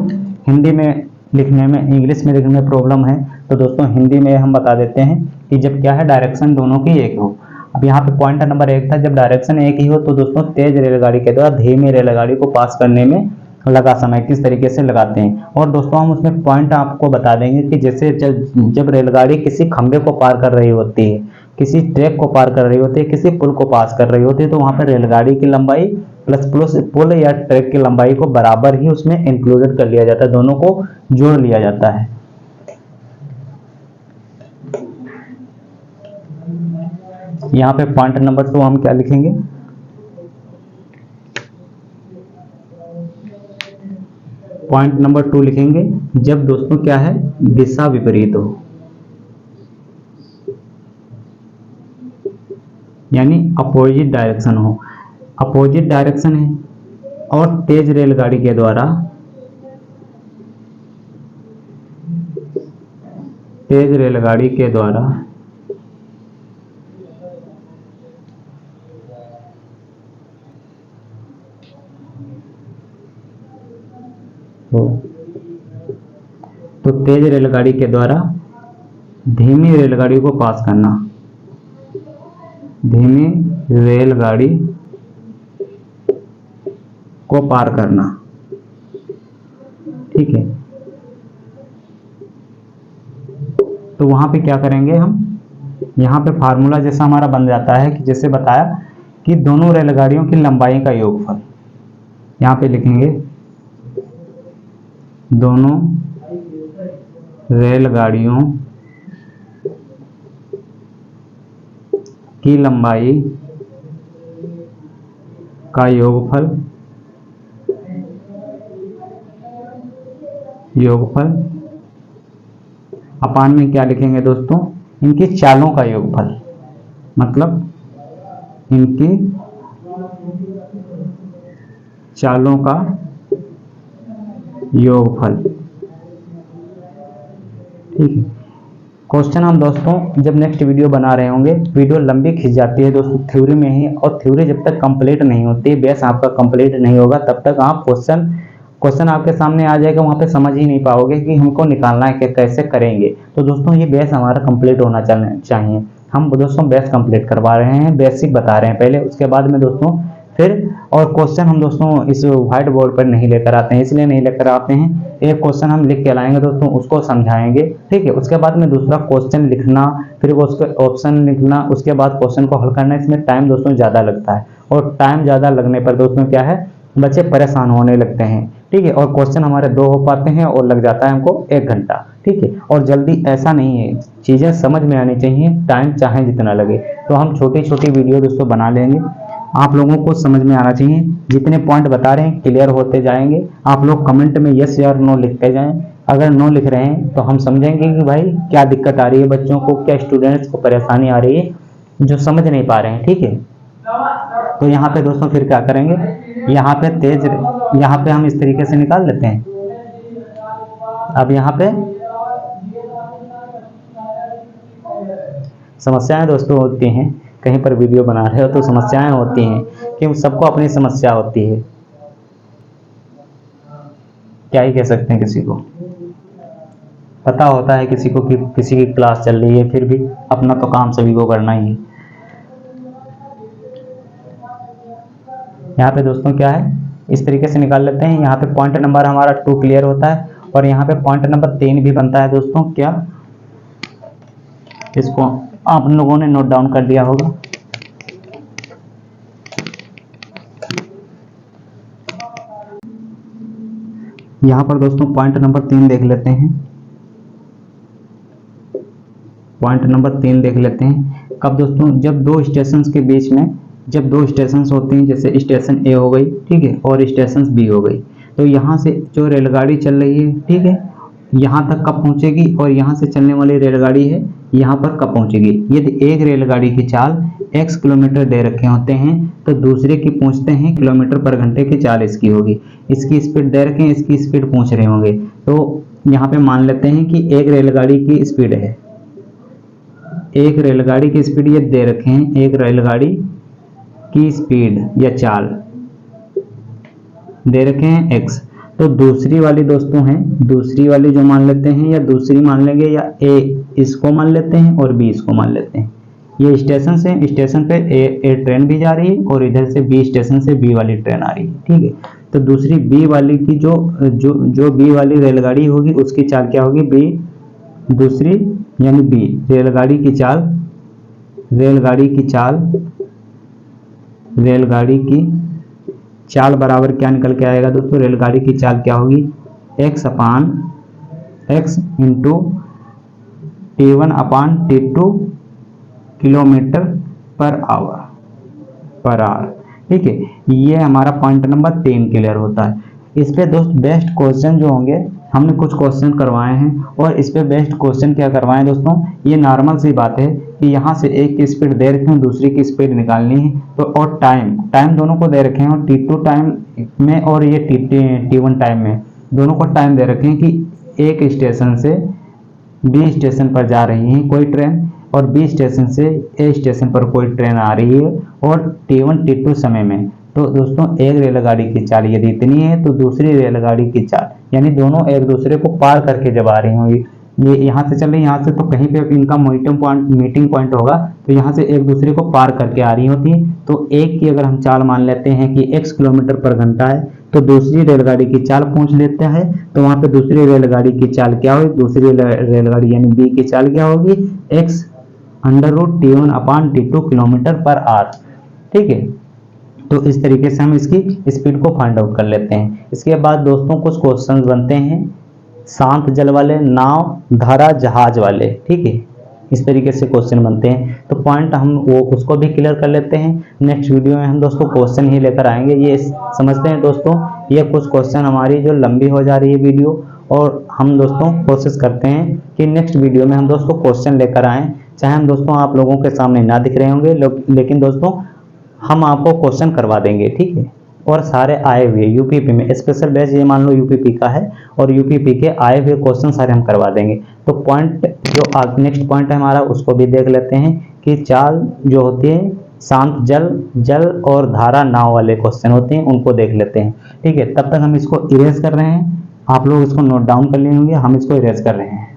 हिंदी में लिखने में, इंग्लिश में लिखने में प्रॉब्लम है, तो दोस्तों हिंदी में हम बता देते हैं कि जब क्या है, डायरेक्शन दोनों की एक हो। अब यहाँ पे पॉइंट नंबर 1 था, जब डायरेक्शन एक ही हो तो दोस्तों तेज रेलगाड़ी के द्वारा धीमी रेलगाड़ी को पास करने में लगा समय किस तरीके से लगाते हैं। और दोस्तों हम उसमें पॉइंट आपको बता देंगे कि जैसे जब रेलगाड़ी किसी खंभे को पार कर रही होती है, किसी ट्रैक को पार कर रही होती है, किसी पुल को पास कर रही होती है, तो वहां पर रेलगाड़ी की लंबाई प्लस पुल या ट्रैक की लंबाई को बराबर ही उसमें इंक्लूडेड कर लिया जाता है, दोनों को जोड़ लिया जाता है। यहाँ पे पॉइंट नंबर 2 हम क्या लिखेंगे, पॉइंट नंबर 2 लिखेंगे जब दोस्तों क्या है, दिशा विपरीत हो, यानी अपोजिट डायरेक्शन हो, अपोजिट डायरेक्शन है और तेज रेलगाड़ी के द्वारा, तेज रेलगाड़ी के द्वारा हो तो तेज रेलगाड़ी के द्वारा धीमी रेलगाड़ी को पास करना, धीमी रेलगाड़ी को पार करना। ठीक है, तो वहां पे क्या करेंगे हम, यहाँ पे फार्मूला जैसा हमारा बन जाता है कि जैसे बताया कि दोनों रेलगाड़ियों की लंबाई का योगफल, यहाँ पे लिखेंगे दोनों रेलगाड़ियों की लंबाई का योगफल अपान में क्या लिखेंगे दोस्तों, इनकी चालों का योगफल, मतलब इनकी चालों का योगफल। ठीक है, क्वेश्चन हम दोस्तों जब नेक्स्ट वीडियो बना रहे होंगे, वीडियो लंबी खिंच जाती है दोस्तों थ्योरी में ही, और थ्योरी जब तक कंप्लीट नहीं होती, बेस आपका कंप्लीट नहीं होगा, तब तक आप क्वेश्चन आपके सामने आ जाएगा, वहां पे समझ ही नहीं पाओगे कि हमको निकालना है कि कैसे करेंगे। तो दोस्तों ये बेस हमारा कंप्लीट होना चाहिए। हम दोस्तों बेस कंप्लीट करवा रहे हैं, बेसिक बता रहे हैं पहले, उसके बाद में दोस्तों फिर और क्वेश्चन हम दोस्तों इस व्हाइट बोर्ड पर नहीं लेकर आते हैं, इसलिए नहीं लेकर आते हैं, एक क्वेश्चन हम लिख के लाएंगे दोस्तों, उसको समझाएंगे। ठीक है, उसके बाद में दूसरा क्वेश्चन लिखना, फिर वो उसके ऑप्शन लिखना, उसके बाद क्वेश्चन को हल करना, इसमें टाइम दोस्तों ज़्यादा लगता है, और टाइम ज़्यादा लगने पर दोस्तों क्या है, बच्चे परेशान होने लगते हैं। ठीक है, और क्वेश्चन हमारे 2 हो पाते हैं और लग जाता है हमको 1 घंटा। ठीक है, और जल्दी ऐसा नहीं है, चीज़ें समझ में आनी चाहिए, टाइम चाहे जितना लगे। तो हम छोटी छोटी वीडियो दोस्तों बना लेंगे, आप लोगों को समझ में आना चाहिए, जितने पॉइंट बता रहे हैं क्लियर होते जाएंगे। आप लोग कमेंट में यस या नो लिखते जाएं, अगर नो लिख रहे हैं तो हम समझेंगे कि भाई क्या दिक्कत आ रही है बच्चों को, क्या स्टूडेंट्स को परेशानी आ रही है जो समझ नहीं पा रहे हैं। ठीक है, तो यहाँ पे दोस्तों फिर क्या करेंगे, यहाँ पे हम इस तरीके से निकाल लेते हैं। अब यहाँ पे समस्याएं दोस्तों होती हैं, कहीं पर वीडियो बना रहे हो तो समस्याएं होती हैं, क्योंकि सबको अपनी समस्या होती है, क्या ही कह सकते हैं, किसी को पता होता है किसी को कि किसी की क्लास चल रही है, फिर भी अपना तो काम सभी को करना ही है। यहाँ पे दोस्तों क्या है, इस तरीके से निकाल लेते हैं। यहाँ पे पॉइंट नंबर हमारा 2 क्लियर होता है, और यहाँ पे पॉइंट नंबर 3 भी बनता है दोस्तों। क्या इसको आप लोगों ने नोट डाउन कर दिया होगा। यहाँ पर दोस्तों पॉइंट नंबर 3 देख लेते हैं, पॉइंट नंबर 3 देख लेते हैं। कब दोस्तों, जब 2 स्टेशन के बीच में, जब 2 स्टेशन होते हैं, जैसे स्टेशन ए हो गई, ठीक है, और स्टेशन बी हो गई, तो यहाँ से जो रेलगाड़ी चल रही है, ठीक है, यहाँ तक कब पहुँचेगी, और यहाँ से चलने वाली रेलगाड़ी है यहाँ पर कब पहुँचेगी। यदि एक रेलगाड़ी की चाल x किलोमीटर दे रखे होते हैं, तो दूसरे की पूछते हैं किलोमीटर पर घंटे की चाल इसकी होगी, इसकी स्पीड दे रखे हैं, इसकी स्पीड पूछ रहे होंगे। तो यहाँ पे मान लेते हैं कि एक रेलगाड़ी की स्पीड है, एक रेलगाड़ी की स्पीड ये दे रखे हैं, एक रेलगाड़ी की स्पीड या चाल दे रखे हैं x। तो दूसरी वाली दोस्तों है, दूसरी वाली जो मान लेते हैं, या दूसरी मान लेंगे, या a इसको मान लेते हैं और b इसको मान लेते हैं। ये स्टेशन से, स्टेशन पे ए ट्रेन भी जा रही है, और इधर से b स्टेशन से b वाली ट्रेन आ रही है। ठीक है, तो दूसरी b वाली की जो b वाली रेलगाड़ी होगी उसकी चाल क्या होगी, b दूसरी यानी b रेलगाड़ी की चाल, रेलगाड़ी की चाल बराबर क्या निकल के आएगा दोस्तों, रेलगाड़ी की चाल क्या होगी, x अपान x इंटू T1 अपान T2 किलोमीटर पर आवर। ठीक है, ये हमारा पॉइंट नंबर 3 क्लियर होता है। इस पे दोस्त बेस्ट क्वेश्चन जो होंगे, हमने कुछ क्वेश्चन करवाए हैं, और इस पे बेस्ट क्वेश्चन क्या करवाए दोस्तों, ये नॉर्मल सी बात है कि यहाँ से एक की स्पीड दे रखे हैं, दूसरी की स्पीड निकालनी है, तो और टाइम दोनों को दे रखे हैं, और T2 टाइम में और ये T1 टाइम में, दोनों को टाइम दे रखे हैं कि एक स्टेशन से B स्टेशन पर जा रही है कोई ट्रेन, और B स्टेशन से A स्टेशन पर कोई ट्रेन आ रही है, और T1 T2 समय में। तो दोस्तों एक रेलगाड़ी की चाल यदि इतनी है तो दूसरी रेलगाड़ी की चाल, यानी दोनों एक दूसरे को पार करके जब आ रही होंगी, ये यहाँ से चल रही है, यहाँ से तो कहीं पे इनका मीटिंग पॉइंट होगा, तो यहाँ से एक दूसरे को पार करके आ रही होती है। तो एक की अगर हम चाल मान लेते हैं कि x किलोमीटर पर घंटा है, तो दूसरी रेलगाड़ी की चाल पूछ लेते हैं, तो वहां पे दूसरी रेलगाड़ी की चाल क्या होगी, दूसरी रेलगाड़ी यानी बी की चाल क्या होगी, x √T1/T2 kilometre per hour. ठीक है, तो इस तरीके से हम इसकी स्पीड को फाइंड आउट कर लेते हैं। इसके बाद दोस्तों कुछ क्वेश्चन बनते हैं शांत जल वाले, नाव, धारा, जहाज वाले। ठीक है, इस तरीके से क्वेश्चन बनते हैं। तो पॉइंट हम वो उसको भी क्लियर कर लेते हैं। नेक्स्ट वीडियो में हम दोस्तों क्वेश्चन ही लेकर आएंगे। ये समझते हैं दोस्तों, ये कुछ क्वेश्चन हमारी जो लंबी हो जा रही है वीडियो, और हम दोस्तों कोशिश करते हैं कि नेक्स्ट वीडियो में हम दोस्तों क्वेश्चन लेकर आएँ, चाहे हम दोस्तों आप लोगों के सामने ना दिख रहे होंगे, लेकिन दोस्तों हम आपको क्वेश्चन करवा देंगे। ठीक है, और सारे आए हुए यूपीपी में स्पेशल बैच, ये मान लो यूपीपी का है, और यूपीपी के आए हुए क्वेश्चन सारे हम करवा देंगे। तो पॉइंट जो नेक्स्ट पॉइंट है हमारा, उसको भी देख लेते हैं कि चाल जो होती है शांत जल और धारा नाव वाले क्वेश्चन होते हैं, उनको देख लेते हैं। ठीक है, तब तक हम इसको इरेज कर रहे हैं, आप लोग इसको नोट डाउन कर लिए होंगे, हम इसको इरेज कर रहे हैं।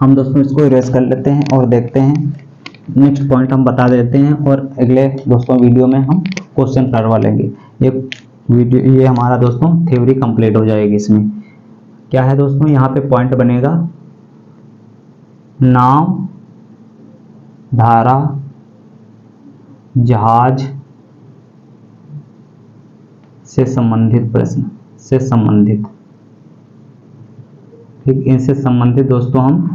हम दोस्तों इसको इरेज कर लेते हैं और देखते हैं, नेक्स्ट पॉइंट हम बता देते हैं, और अगले दोस्तों वीडियो में हम क्वेश्चन करवा लेंगे। ये हमारा दोस्तों थ्योरी कंप्लीट हो जाएगी। इसमें क्या है दोस्तों, यहाँ पे पॉइंट बनेगा नाव, धारा, जहाज से संबंधित प्रश्न से संबंधित। ठीक, इनसे संबंधित दोस्तों हम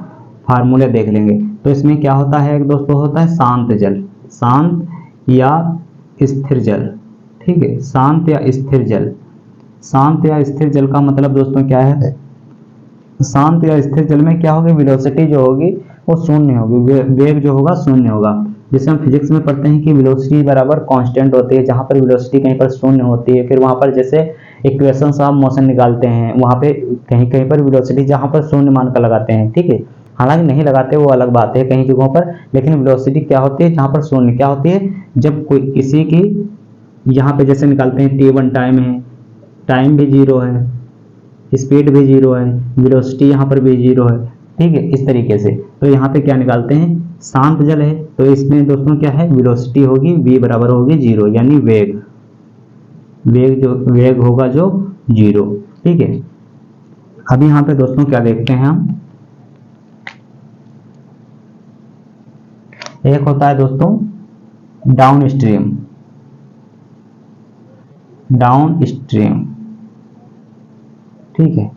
फार्मूले देख लेंगे। तो इसमें क्या होता है, एक दोस्तों होता है शांत जल, शांत या स्थिर जल। ठीक है, शांत या स्थिर जल। शांत या स्थिर जल का मतलब दोस्तों क्या है, शांत या स्थिर जल में क्या होगी, वेलोसिटी जो होगी वो शून्य होगी, वेग जो होगा शून्य होगा। जैसे हम फिजिक्स में पढ़ते हैं कि वेलोसिटी बराबर कांस्टेंट होती है, जहां पर वेलोसिटी कहीं पर शून्य होती है, फिर वहां पर जैसे इक्वेशंस ऑफ मोशन निकालते हैं, वहां पे कहीं कहीं पर वेलोसिटी जहां पर शून्य मान का लगाते हैं। ठीक है, हालांकि नहीं लगाते वो अलग बात है कहीं जगहों पर, लेकिन वेलोसिटी क्या होती है जहां पर शून्य क्या होती है, जब कोई किसी की यहाँ पे जैसे निकालते हैं t1 टाइम है, टाइम भी जीरो है, स्पीड भी जीरो है, वेलोसिटी यहाँ पर भी जीरो है। ठीक है, इस तरीके से तो यहाँ पे क्या निकालते हैं, शांत जल है, तो इसमें दोस्तों क्या है, वेलोसिटी होगी v बराबर होगी जीरो, यानी वेग होगा जो जीरो। ठीक है, अभी यहाँ पे दोस्तों क्या देखते हैं हम, एक होता है दोस्तों डाउन स्ट्रीम, ठीक है,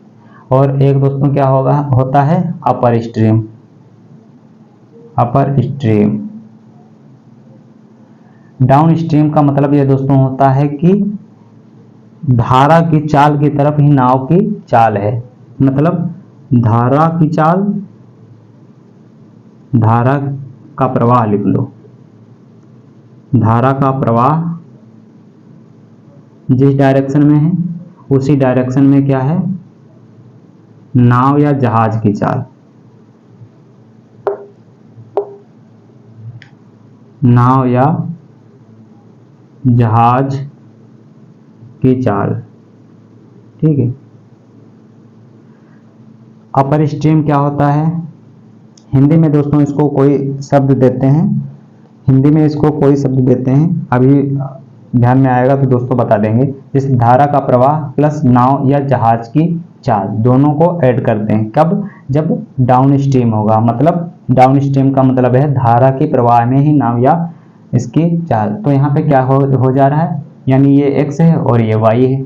और एक दोस्तों क्या होता है अपर स्ट्रीम। डाउन स्ट्रीम का मतलब ये दोस्तों होता है कि धारा की चाल की तरफ ही नाव की चाल है, मतलब धारा की चाल, धारा का प्रवाह लिख लो, धारा का प्रवाह जिस डायरेक्शन में है उसी डायरेक्शन में क्या है, नाव या जहाज की चाल, नाव या जहाज की चाल। ठीक है, अपर स्ट्रीम क्या होता है, हिंदी में दोस्तों इसको कोई शब्द देते हैं, हिंदी में इसको कोई शब्द देते हैं, अभी ध्यान में आएगा तो दोस्तों बता देंगे। जैसे धारा का प्रवाह प्लस नाव या जहाज की चाल, दोनों को ऐड करते हैं कब, जब डाउन स्ट्रीम होगा, मतलब डाउन स्ट्रीम का मतलब है धारा के प्रवाह में ही नाव या इसकी चाल। तो यहाँ पे क्या हो जा रहा है, यानी ये x है और ये y है,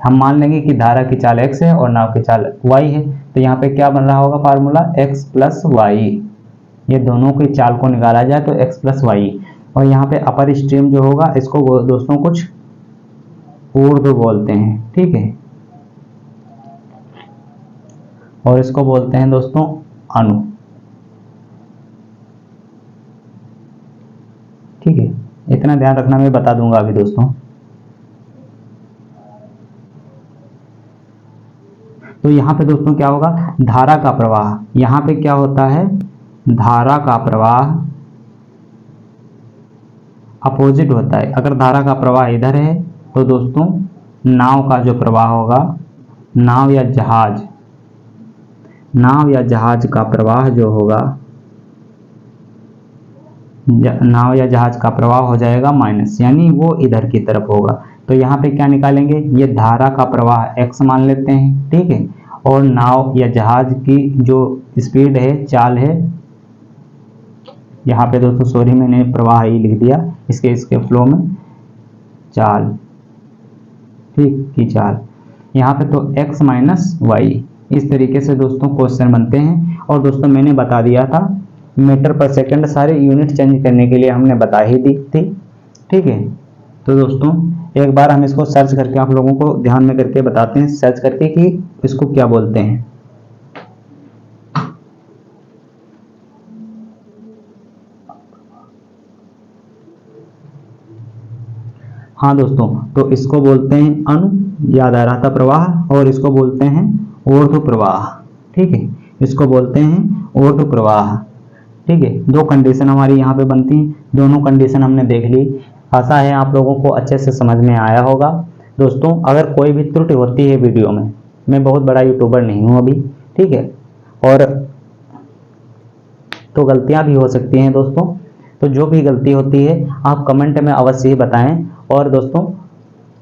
हम मान लेंगे कि धारा की चाल x है और नाव की चाल y है, तो यहाँ पे क्या बन रहा होगा फार्मूला, x प्लस वाई, ये दोनों की चाल को निकाला जाए तो x प्लस वाई। और यहाँ पे अपर स्ट्रीम जो होगा इसको दोस्तों कुछ ऊर्ध्व बोलते हैं। ठीक है, और इसको बोलते हैं दोस्तों अनु। ठीक है, इतना ध्यान रखना, मैं बता दूंगा अभी दोस्तों। तो यहाँ पे दोस्तों क्या होगा, धारा का प्रवाह, यहाँ पे क्या होता है, धारा का प्रवाह अपोजिट होता है। अगर धारा का प्रवाह इधर है तो दोस्तों नाव का जो प्रवाह होगा, नाव या जहाज का प्रवाह जो होगा, नाव या जहाज का प्रवाह हो जाएगा माइनस, यानी वो इधर की तरफ होगा। तो यहाँ पे क्या निकालेंगे, ये धारा का प्रवाह x मान लेते हैं, ठीक है, और नाव या जहाज की जो स्पीड है, चाल है, यहाँ पे दोस्तों सॉरी मैंने प्रवाह ही लिख दिया, इसके फ्लो में चाल, ठीक, की चाल, यहाँ पे तो x माइनस वाई। इस तरीके से दोस्तों क्वेश्चन बनते हैं। और दोस्तों मैंने बता दिया था मीटर पर सेकंड, सारे यूनिट चेंज करने के लिए हमने बता ही दी थी, ठीक है। तो दोस्तों एक बार हम इसको सर्च करके आप लोगों को ध्यान में करके बताते हैं, सर्च करके कि इसको क्या बोलते हैं। हाँ दोस्तों, तो इसको बोलते हैं अनु या धाराता प्रवाह, और इसको बोलते हैं ऊर्ध्व प्रवाह, ठीक है, इसको बोलते हैं ऊर्ध्व प्रवाह, ठीक है। दो कंडीशन हमारी यहाँ पे बनती हैं, दोनों कंडीशन हमने देख ली। आशा है आप लोगों को अच्छे से समझ में आया होगा। दोस्तों अगर कोई भी त्रुटि होती है वीडियो में, मैं बहुत बड़ा यूट्यूबर नहीं हूँ अभी, ठीक है, और तो गलतियाँ भी हो सकती हैं दोस्तों। तो जो भी गलती होती है आप कमेंट में अवश्य ही बताएं। और दोस्तों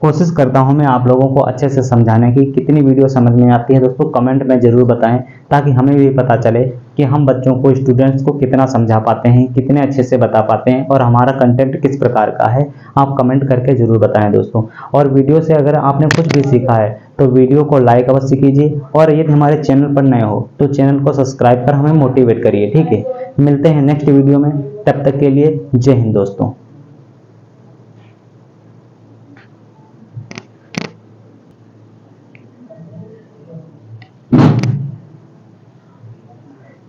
कोशिश करता हूं मैं आप लोगों को अच्छे से समझाने की। कितनी वीडियो समझ में आती है दोस्तों कमेंट में ज़रूर बताएं, ताकि हमें भी पता चले कि हम बच्चों को, स्टूडेंट्स को कितना समझा पाते हैं, कितने अच्छे से बता पाते हैं, और हमारा कंटेंट किस प्रकार का है। आप कमेंट करके ज़रूर बताएं दोस्तों। और वीडियो से अगर आपने कुछ भी सीखा है तो वीडियो को लाइक अवश्य कीजिए, और यदि हमारे चैनल पर नए हो तो चैनल को सब्सक्राइब कर हमें मोटिवेट करिए, ठीक है। मिलते हैं नेक्स्ट वीडियो में, तब तक के लिए जय हिंद दोस्तों।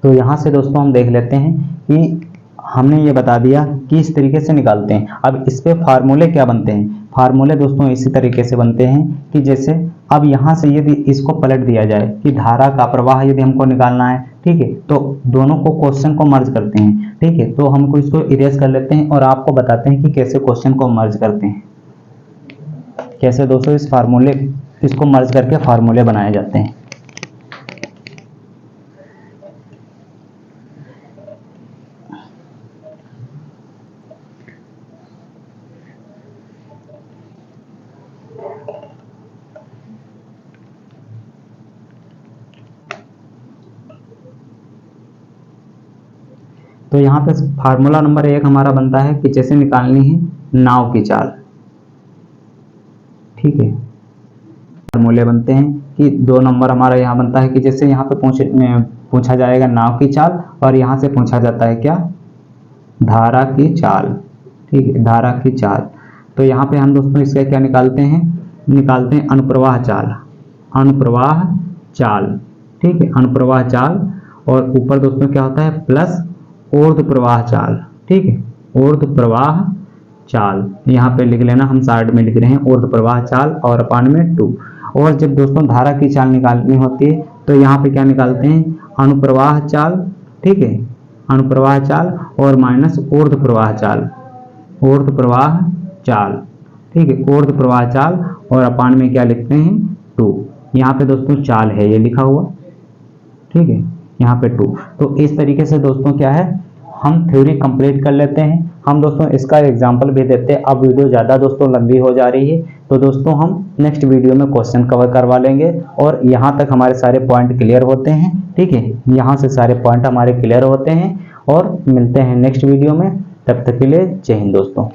तो यहाँ से दोस्तों हम देख लेते हैं कि हमने ये बता दिया कि इस तरीके से निकालते हैं। अब इस पे फार्मूले क्या बनते हैं। फार्मूले दोस्तों इसी तरीके से बनते हैं कि जैसे अब यहाँ से यदि इसको पलट दिया जाए कि धारा का प्रवाह यदि हमको निकालना है, ठीक है, तो दोनों को क्वेश्चन को मर्ज करते हैं, ठीक है। तो हमको इसको इरेज कर लेते हैं और आपको बताते हैं कि कैसे क्वेश्चन को मर्ज करते हैं, कैसे दोस्तों इस फार्मूले इसको मर्ज करके फार्मूले बनाए जाते हैं। तो यहाँ पे फार्मूला नंबर 1 हमारा बनता है कि जैसे निकालनी है नाव की चाल, ठीक है। फार्मूले बनते हैं कि 2 नंबर हमारा यहाँ बनता है कि जैसे यहाँ पे पूछा जाएगा नाव की चाल, और यहाँ से पूछा जाता है क्या, धारा की चाल, ठीक है, धारा की चाल। तो यहाँ पे हम दोस्तों इसका क्या निकालते हैं अनुप्रवाह चाल, अनुप्रवाह चाल, ठीक है, अनुप्रवाह चाल। और ऊपर दोस्तों क्या होता है प्लस ऊर्ध्व प्रवाह चाल, ठीक है, ऊर्ध्व प्रवाह चाल। यहाँ पे लिख लेना, हम साइड में लिख रहे हैं ऊर्ध्व प्रवाह चाल और अपान में 2। और जब दोस्तों धारा की चाल निकालनी होती है तो यहाँ पे क्या निकालते हैं अनुप्रवाह चाल, ठीक है, अनुप्रवाह चाल और माइनस ऊर्ध्व प्रवाह चाल, ऊर्ध्व प्रवाह चाल, ठीक है, ऊर्ध्व प्रवाह चाल और अपान में क्या लिखते हैं 2। यहाँ पे दोस्तों चाल है ये लिखा हुआ, ठीक है, यहाँ पे 2। तो इस तरीके से दोस्तों क्या है हम थ्योरी कंप्लीट कर लेते हैं। हम दोस्तों इसका एग्जांपल भी देते हैं। अब वीडियो ज़्यादा दोस्तों लंबी हो जा रही है, तो दोस्तों हम नेक्स्ट वीडियो में क्वेश्चन कवर करवा लेंगे। और यहाँ तक हमारे सारे पॉइंट क्लियर होते हैं, ठीक है, यहाँ से सारे पॉइंट हमारे क्लियर होते हैं। और मिलते हैं नेक्स्ट वीडियो में, तब तक के लिए जय हिंद दोस्तों।